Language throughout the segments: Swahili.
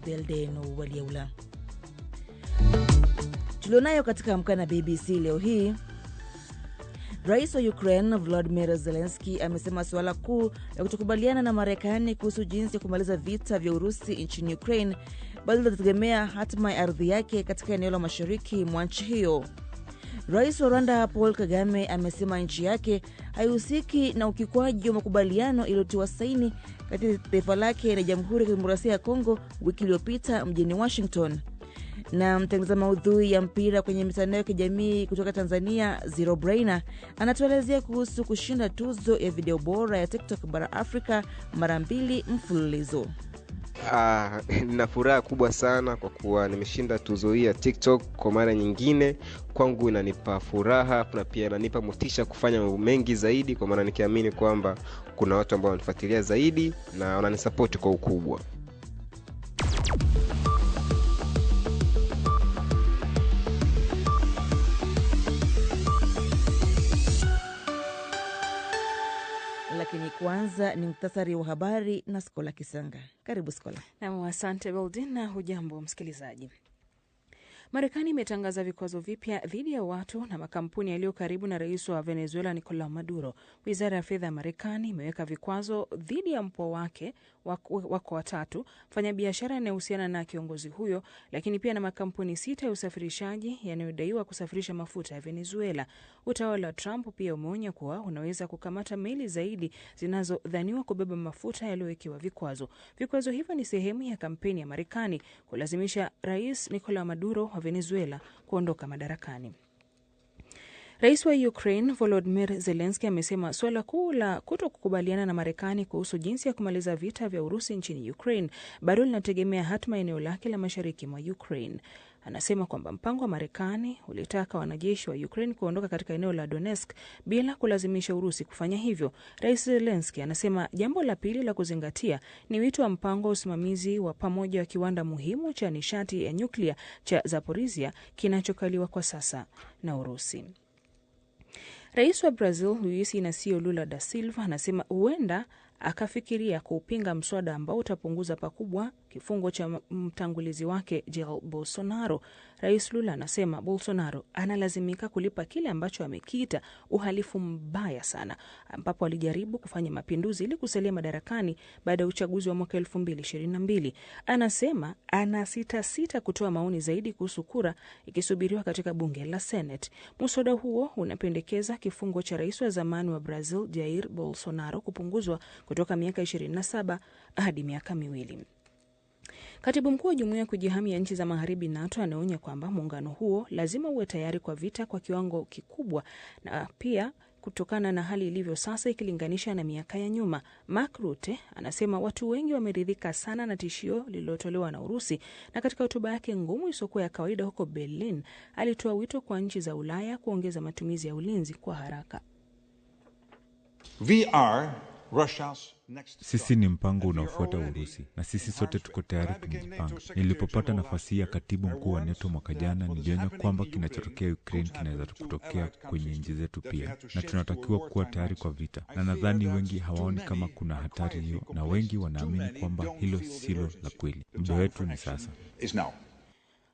Beldeno Waliaula. Tulionayo katika Amka na BBC leo hii. Rais wa Ukraine Volodymyr Zelensky amesema suala kuu la kutokubaliana na Marekani kuhusu jinsi ya kumaliza vita vya Urusi nchini Ukraine bado linategemea hatima ya ardhi yake katika eneo la mashariki mwa nchi hiyo. Rais wa Rwanda Paul Kagame amesema nchi yake haihusiki na ukiukwaji wa makubaliano iliyotiwa saini kati ya taifa lake na Jamhuri ya Kidemokrasia ya Kongo wiki iliyopita mjini Washington. Na mtengeneza maudhui ya mpira kwenye mitandao ya kijamii kutoka Tanzania, Zero Brainer, anatuelezea kuhusu kushinda tuzo ya video bora ya TikTok bara Afrika mara 2 mfululizo. Nina furaha kubwa sana kwa kuwa nimeshinda tuzo hii ya TikTok kwa mara nyingine. Kwangu inanipa furaha na pia inanipa motisha kufanya mambo mengi zaidi, kwa maana nikiamini kwamba kuna watu ambao wananifuatilia zaidi na wananisupport kwa ukubwa. Lakini kwanza ni muhtasari wa habari na Skola Kisanga. Karibu Skola. Na asante Beldina, hujambo msikilizaji. Marekani imetangaza vikwazo vipya dhidi ya watu na makampuni yaliyo karibu na rais wa Venezuela Nicolas Maduro. Wizara ya fedha ya Marekani imeweka vikwazo dhidi ya mpwa wake wako watatu, mfanyabiashara anayehusiana na kiongozi huyo, lakini pia na makampuni 6 ya usafirishaji yanayodaiwa kusafirisha mafuta ya Venezuela. Utawala wa Trump pia umeonya kuwa unaweza kukamata meli zaidi zinazodhaniwa kubeba mafuta yaliyowekewa vikwazo. Vikwazo hivyo ni sehemu ya kampeni ya Marekani kulazimisha rais Nicolas Maduro wa Venezuela kuondoka madarakani. Rais wa Ukraine Volodymyr Zelensky amesema suala kuu la kutokukubaliana na Marekani kuhusu jinsi ya kumaliza vita vya Urusi nchini Ukraine bado linategemea hatima eneo lake la mashariki mwa Ukraine. Anasema kwamba mpango wa Marekani ulitaka wanajeshi wa Ukraine kuondoka katika eneo la Donetsk bila kulazimisha Urusi kufanya hivyo. Rais Zelensky anasema jambo la pili la kuzingatia ni wito wa mpango wa usimamizi wa pamoja wa kiwanda muhimu cha nishati ya nyuklia cha Zaporizhia kinachokaliwa kwa sasa na Urusi. Rais wa Brazil Luiz Inacio Lula da Silva anasema huenda akafikiria kuupinga mswada ambao utapunguza pakubwa kifungo cha mtangulizi wake Jair Bolsonaro. Rais Lula anasema Bolsonaro analazimika kulipa kile ambacho amekiita uhalifu mbaya sana, ambapo alijaribu kufanya mapinduzi ili kusalia madarakani baada ya uchaguzi wa mwaka 2022. Anasema anasita kutoa maoni zaidi kuhusu kura ikisubiriwa katika bunge la Senate. Mswada huo unapendekeza kifungo cha rais wa zamani wa Brazil Jair Bolsonaro kupunguzwa kutoka miaka 27 hadi miaka 2. Katibu mkuu wa Jumuiya ya Kujihami ya Nchi za Magharibi NATO anaonya kwamba muungano huo lazima uwe tayari kwa vita kwa kiwango kikubwa, na pia kutokana na hali ilivyo sasa ikilinganisha na miaka ya nyuma. Mark Rutte anasema watu wengi wameridhika sana na tishio lililotolewa na Urusi, na katika hotuba yake ngumu isiyokuwa ya kawaida huko Berlin alitoa wito kwa nchi za Ulaya kuongeza matumizi ya ulinzi kwa haraka. Sisi ni mpango unaofuata Urusi, na sisi sote tuko tayari kujipanga. Nilipopata nafasi ya katibu mkuu wa NATO mwaka jana, nilionya kwamba kinachotokea Ukraine kinaweza kutokea kwenye nchi zetu pia, na tunatakiwa kuwa tayari kwa vita. Na nadhani wengi hawaoni kama kuna hatari hiyo, na wengi wanaamini kwamba hilo silo la kweli. Muda wetu ni sasa.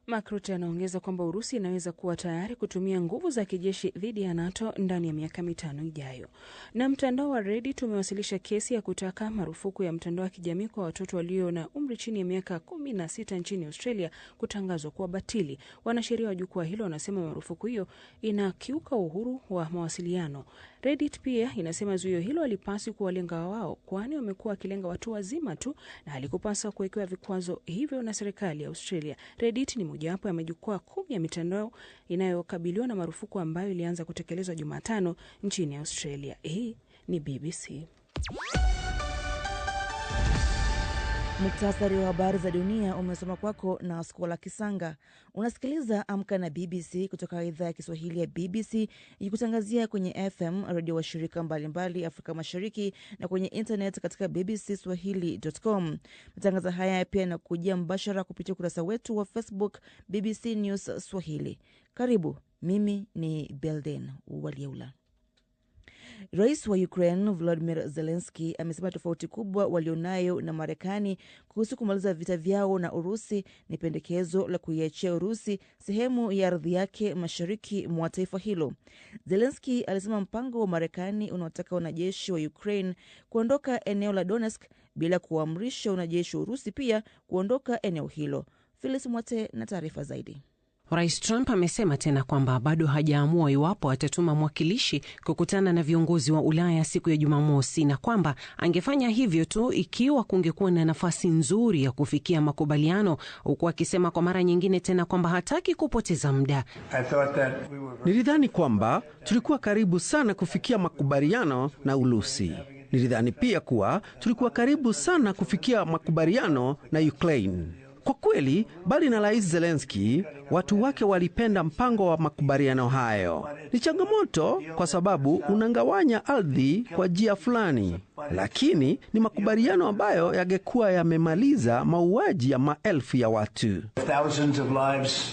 Mark Rutte anaongeza kwamba Urusi inaweza kuwa tayari kutumia nguvu za kijeshi dhidi ya NATO ndani ya miaka 5 ijayo. Na mtandao wa Reddit umewasilisha kesi ya kutaka marufuku ya mtandao wa kijamii kwa watoto walio na umri chini ya miaka 16 nchini Australia kutangazwa kuwa batili. Wanasheria wa jukwaa hilo wanasema marufuku hiyo inakiuka uhuru wa mawasiliano. Reddit pia inasema zuio hilo halipaswi kuwalenga wao, kwani wamekuwa wakilenga watu wazima tu na halikupaswa kuwekewa vikwazo hivyo na serikali ya Australia. Reddit ni mojawapo ya majukwaa 10 ya mitandao inayokabiliwa na marufuku ambayo ilianza kutekelezwa Jumatano nchini Australia. Hii ni BBC. Muktasari wa habari za dunia umesoma kwako na Skola Kisanga. Unasikiliza Amka na BBC kutoka idhaa ya Kiswahili ya BBC, ikikutangazia kwenye FM radio wa shirika mbalimbali Afrika Mashariki na kwenye internet katika bbcswahili.com. Matangazo haya pia yanakujia mbashara kupitia ukurasa wetu wa Facebook BBC News Swahili. Karibu, mimi ni Belden Waliaula. Rais wa Ukraine Volodymyr Zelensky amesema tofauti kubwa walionayo na Marekani kuhusu kumaliza vita vyao na Urusi ni pendekezo la kuiachia Urusi sehemu ya ardhi yake mashariki mwa taifa hilo. Zelensky alisema mpango wa Marekani unaotaka wanajeshi wa Ukraine kuondoka eneo la Donetsk bila kuamrisha wanajeshi wa Urusi pia kuondoka eneo hilo. Phyllis Mwate na taarifa zaidi. Rais Trump amesema tena kwamba bado hajaamua iwapo atatuma mwakilishi kukutana na viongozi wa Ulaya siku ya Jumamosi, na kwamba angefanya hivyo tu ikiwa kungekuwa na nafasi nzuri ya kufikia makubaliano, huku akisema kwa mara nyingine tena kwamba hataki kupoteza muda. Nilidhani kwamba tulikuwa karibu sana kufikia makubaliano na Urusi. Nilidhani pia kuwa tulikuwa karibu sana kufikia makubaliano na Ukraine. Kwa kweli, bali na Rais Zelensky, watu wake walipenda mpango wa makubaliano hayo. Ni changamoto kwa sababu unangawanya ardhi kwa njia fulani, lakini ni makubaliano ambayo yangekuwa yamemaliza mauaji ya maelfu ya watu.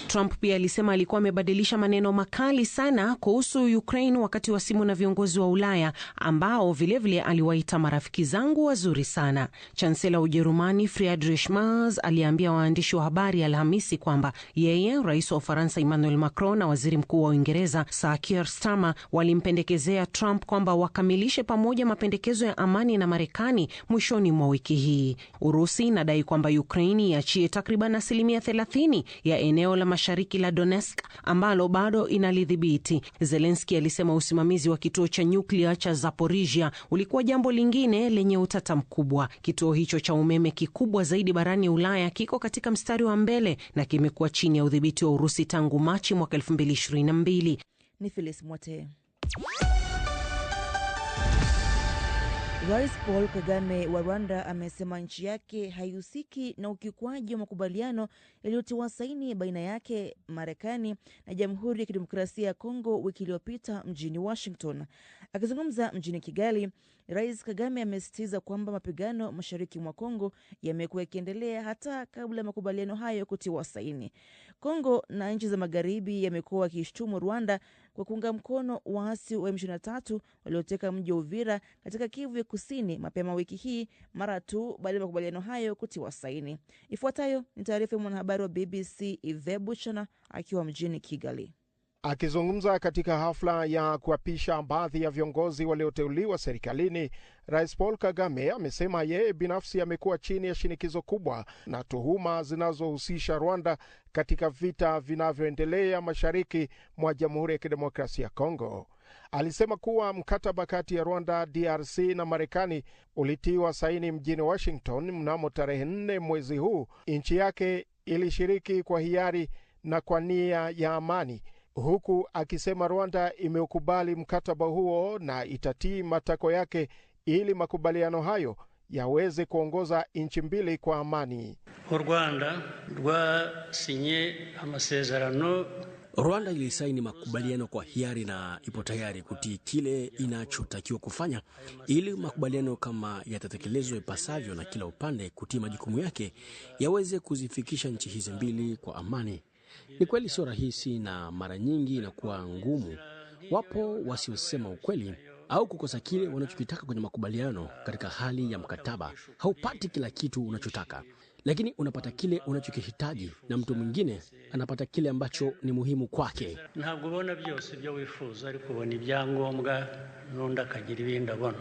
Trump pia alisema alikuwa amebadilisha maneno makali sana kuhusu Ukraine wakati wa simu na viongozi wa Ulaya ambao vilevile aliwaita marafiki zangu wazuri sana. Chancellor wa Ujerumani Friedrich Merz aliambia waandishi wa habari Alhamisi kwamba yeye, Rais wa Ufaransa Emmanuel Macron na Waziri Mkuu wa Uingereza Sir Keir Starmer walimpendekezea Trump kwamba wakamilishe pamoja mapendekezo ya amani na Marekani mwishoni mwa wiki hii. Urusi inadai kwamba Ukraine iachie takriban 30% ya eneo la mashariki la Donetsk ambalo bado inalidhibiti. Zelensky alisema usimamizi wa kituo cha nyuklia cha Zaporizhia ulikuwa jambo lingine lenye utata mkubwa. Kituo hicho cha umeme kikubwa zaidi barani Ulaya kiko katika mstari wa mbele na kimekuwa chini ya udhibiti wa Urusi tangu Machi mwaka 2022. Ni Phyllis Mwate. Rais Paul Kagame wa Rwanda amesema nchi yake haihusiki na ukiukwaji wa makubaliano yaliyotiwa saini baina yake, Marekani na Jamhuri ya Kidemokrasia ya Kongo wiki iliyopita mjini Washington. Akizungumza mjini Kigali, Rais Kagame amesisitiza kwamba mapigano mashariki mwa Kongo yamekuwa yakiendelea hata kabla ya makubaliano hayo kutiwa saini. Kongo na nchi za magharibi yamekuwa wakishtumu Rwanda kwa kuunga mkono waasi wa M23 walioteka mji wa Uvira katika Kivu ya Kusini mapema wiki hii mara tu baada ya makubaliano hayo kutiwa saini. Ifuatayo ni taarifa ya mwanahabari wa BBC Yves Buchana akiwa mjini Kigali. Akizungumza katika hafla ya kuapisha baadhi ya viongozi walioteuliwa serikalini, Rais Paul Kagame amesema yeye binafsi amekuwa chini ya shinikizo kubwa na tuhuma zinazohusisha Rwanda katika vita vinavyoendelea mashariki mwa Jamhuri ya Kidemokrasia ya Kongo. Alisema kuwa mkataba kati ya Rwanda, DRC na Marekani ulitiwa saini mjini Washington mnamo tarehe 4 mwezi huu. Nchi yake ilishiriki kwa hiari na kwa nia ya amani, huku akisema Rwanda imeukubali mkataba huo na itatii matakwa yake ili makubaliano hayo yaweze kuongoza nchi mbili kwa amani. Rwanda rwasinye amasezerano. Rwanda ilisaini makubaliano kwa hiari na ipo tayari kutii kile inachotakiwa kufanya ili makubaliano kama yatatekelezwa ipasavyo na kila upande kutii majukumu yake yaweze kuzifikisha nchi hizi mbili kwa amani. Ni kweli sio rahisi na mara nyingi inakuwa ngumu. Wapo wasiosema ukweli au kukosa kile wanachokitaka kwenye makubaliano. Katika hali ya mkataba haupati kila kitu unachotaka, lakini unapata kile unachokihitaji na mtu mwingine anapata kile ambacho ni muhimu kwake. Ntabwo ubona byose byo wifuza ariko ubona ibyangombwa n'undi akagira ibindi abona.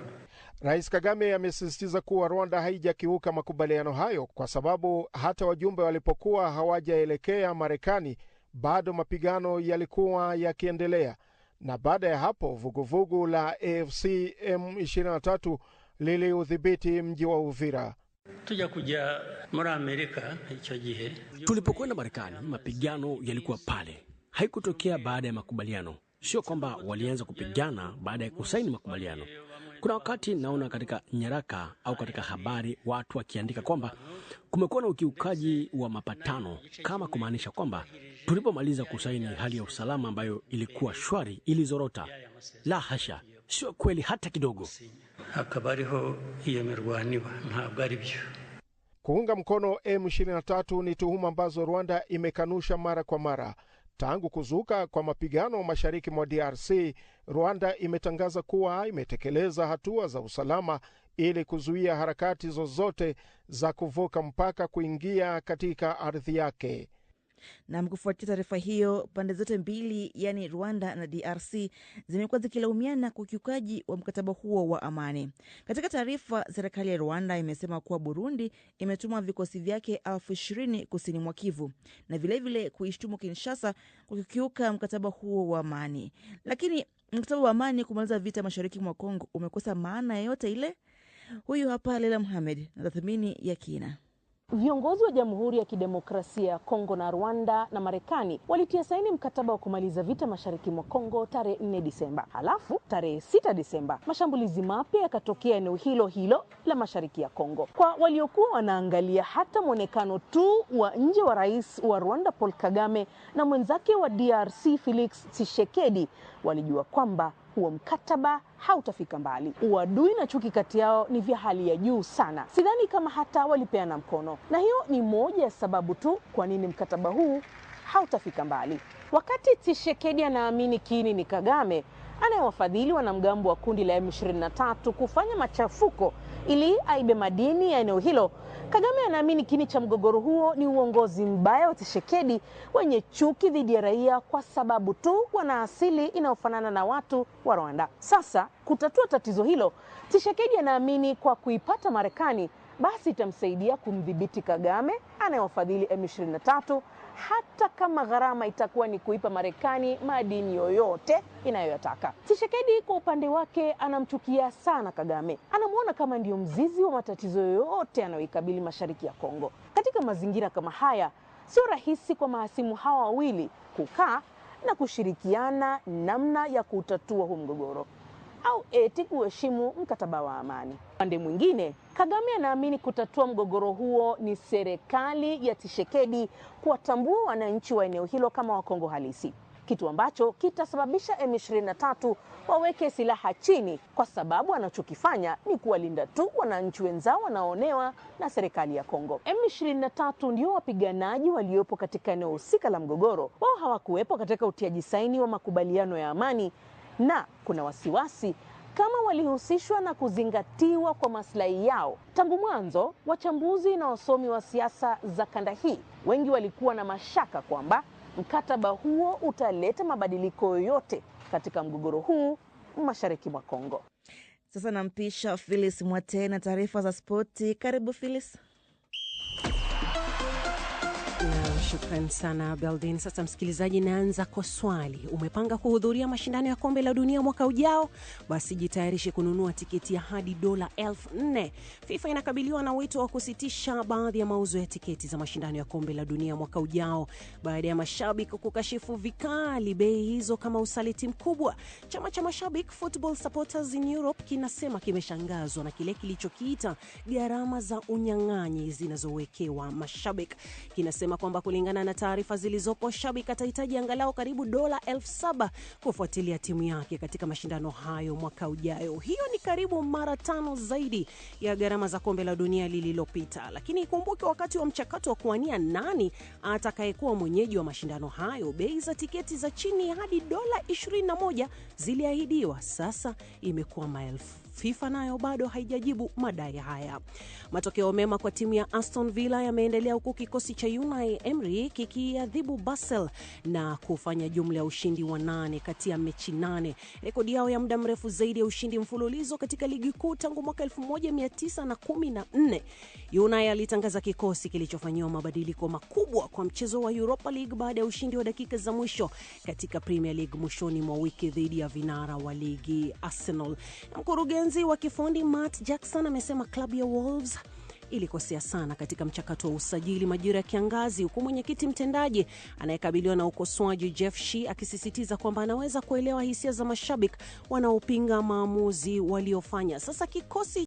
Rais Kagame amesisitiza kuwa Rwanda haijakiuka makubaliano hayo kwa sababu hata wajumbe walipokuwa hawajaelekea Marekani bado mapigano yalikuwa yakiendelea, na baada ya hapo vuguvugu la AFC M23 liliudhibiti mji wa Uvira. Tuja kuja muri Amerika hicho gihe. Tulipokwenda Marekani mapigano yalikuwa pale. Haikutokea baada ya makubaliano. Sio kwamba walianza kupigana baada ya kusaini makubaliano. Kuna wakati naona katika nyaraka au katika habari watu wakiandika kwamba kumekuwa na ukiukaji wa mapatano, kama kumaanisha kwamba tulipomaliza kusaini hali ya usalama ambayo ilikuwa shwari ilizorota. La hasha, sio kweli hata kidogo. Hakabariho iyemerwaniwa ntabwo ari byo. Kuunga mkono M23 ni tuhuma ambazo Rwanda imekanusha mara kwa mara. Tangu kuzuka kwa mapigano mashariki mwa DRC, Rwanda imetangaza kuwa imetekeleza hatua za usalama ili kuzuia harakati zozote za kuvuka mpaka kuingia katika ardhi yake. Na kufuatia taarifa hiyo, pande zote mbili, yani Rwanda na DRC, zimekuwa zikilaumiana kwa ukiukaji wa mkataba huo wa amani. Katika taarifa, serikali ya Rwanda imesema kuwa Burundi imetuma vikosi vyake 20,000 kusini mwa Kivu na vilevile kuishtumu Kinshasa kwa kukiuka mkataba huo wa amani. Lakini mkataba wa amani kumaliza vita mashariki mwa Kongo umekosa maana yoyote ile? Huyu hapa Leila Mohamed na tathmini ya kina. Viongozi wa Jamhuri ya Kidemokrasia ya Kongo na Rwanda na Marekani walitia saini mkataba wa kumaliza vita mashariki mwa Kongo tarehe 4 Disemba. Halafu tarehe 6 Disemba mashambulizi mapya yakatokea eneo hilo hilo la mashariki ya Kongo. Kwa waliokuwa wanaangalia hata mwonekano tu wa nje wa rais wa Rwanda Paul Kagame na mwenzake wa DRC Felix Tshisekedi, walijua kwamba huo mkataba hautafika mbali. Uadui na chuki kati yao ni vya hali ya juu sana. Sidhani kama hata walipeana mkono. Na hiyo ni moja ya sababu tu kwa nini mkataba huu hautafika mbali. Wakati Tshisekedi anaamini kiini ni Kagame anayewafadhili wanamgambo wa kundi la M23 kufanya machafuko ili aibe madini ya eneo hilo, Kagame anaamini kiini cha mgogoro huo ni uongozi mbaya wa Tshisekedi wenye chuki dhidi ya raia kwa sababu tu wana asili inayofanana na watu wa Rwanda. Sasa kutatua tatizo hilo, Tshisekedi anaamini kwa kuipata Marekani basi itamsaidia kumdhibiti Kagame anayewafadhili M23, hata kama gharama itakuwa ni kuipa Marekani madini yoyote inayoyataka. Tshisekedi kwa upande wake anamchukia sana Kagame. Anamuona kama ndio mzizi wa matatizo yote yanayoikabili mashariki ya Kongo. Katika mazingira kama haya, sio rahisi kwa mahasimu hawa wawili kukaa na kushirikiana namna ya kutatua huu mgogoro au eti kuheshimu mkataba wa amani. Pande mwingine, Kagame anaamini kutatua mgogoro huo ni serikali ya Tshisekedi kuwatambua wananchi wa eneo hilo kama Wakongo halisi, kitu ambacho kitasababisha M23 waweke silaha chini, kwa sababu anachokifanya ni kuwalinda tu wananchi wenzao wanaonewa na serikali ya Kongo. M23 ndio wapiganaji waliopo katika eneo husika la mgogoro. Wao hawakuwepo katika utiaji saini wa makubaliano ya amani, na kuna wasiwasi kama walihusishwa na kuzingatiwa kwa maslahi yao. Tangu mwanzo, wachambuzi na wasomi wa siasa za kanda hii wengi walikuwa na mashaka kwamba mkataba huo utaleta mabadiliko yoyote katika mgogoro huu mashariki mwa Kongo. Sasa nampisha Phyllis Mwate na taarifa za spoti. Karibu Phyllis. Shukran sana Beldin. Sasa msikilizaji, naanza kwa swali. Umepanga kuhudhuria mashindano ya kombe la dunia mwaka ujao? Basi jitayarishe kununua tiketi ya hadi $4,000. FIFA inakabiliwa na wito wa kusitisha baadhi ya mauzo ya tiketi za mashindano ya kombe la dunia mwaka ujao baada ya mashabiki kukashifu vikali bei hizo kama usaliti mkubwa. Chama cha mashabiki Football Supporters in Europe kinasema kimeshangazwa na kile kilichokiita gharama za unyang'anyi zinazowekewa mashabiki. Kinasema kwamba kulingana na taarifa zilizopo, shabiki atahitaji angalau karibu $7,000 kufuatilia timu yake katika mashindano hayo mwaka ujao. Hiyo ni karibu mara 5 zaidi ya gharama za kombe la dunia lililopita. Lakini ikumbuke, wakati wa mchakato wa kuania nani atakayekuwa mwenyeji wa mashindano hayo, bei za tiketi za chini hadi $21 ziliahidiwa. Sasa imekuwa maelfu. FIFA nayo bado haijajibu madai haya. Matokeo mema kwa timu ya Aston Villa yameendelea huku kikosi cha Unai Emery kikiadhibu Basel na kufanya jumla ya ushindi wa 8 kati ya mechi 8. Rekodi yao ya muda mrefu zaidi ya ushindi mfululizo katika ligi kuu tangu mwaka 1914. Unai alitangaza kikosi kilichofanyiwa mabadiliko makubwa kwa mchezo wa Europa League baada ya ushindi wa dakika za mwisho katika Premier League mwishoni mwa wiki dhidi ya vinara wa ligi Arsenal. Mkurugenzi wa kifundi Matt Jackson amesema klabu ya Wolves ilikosea sana katika mchakato wa usajili majira ya kiangazi, huku mwenyekiti mtendaji anayekabiliwa na ukosoaji Jeff Shee akisisitiza kwamba anaweza kuelewa hisia za mashabiki wanaopinga maamuzi waliofanya. Sasa kikosi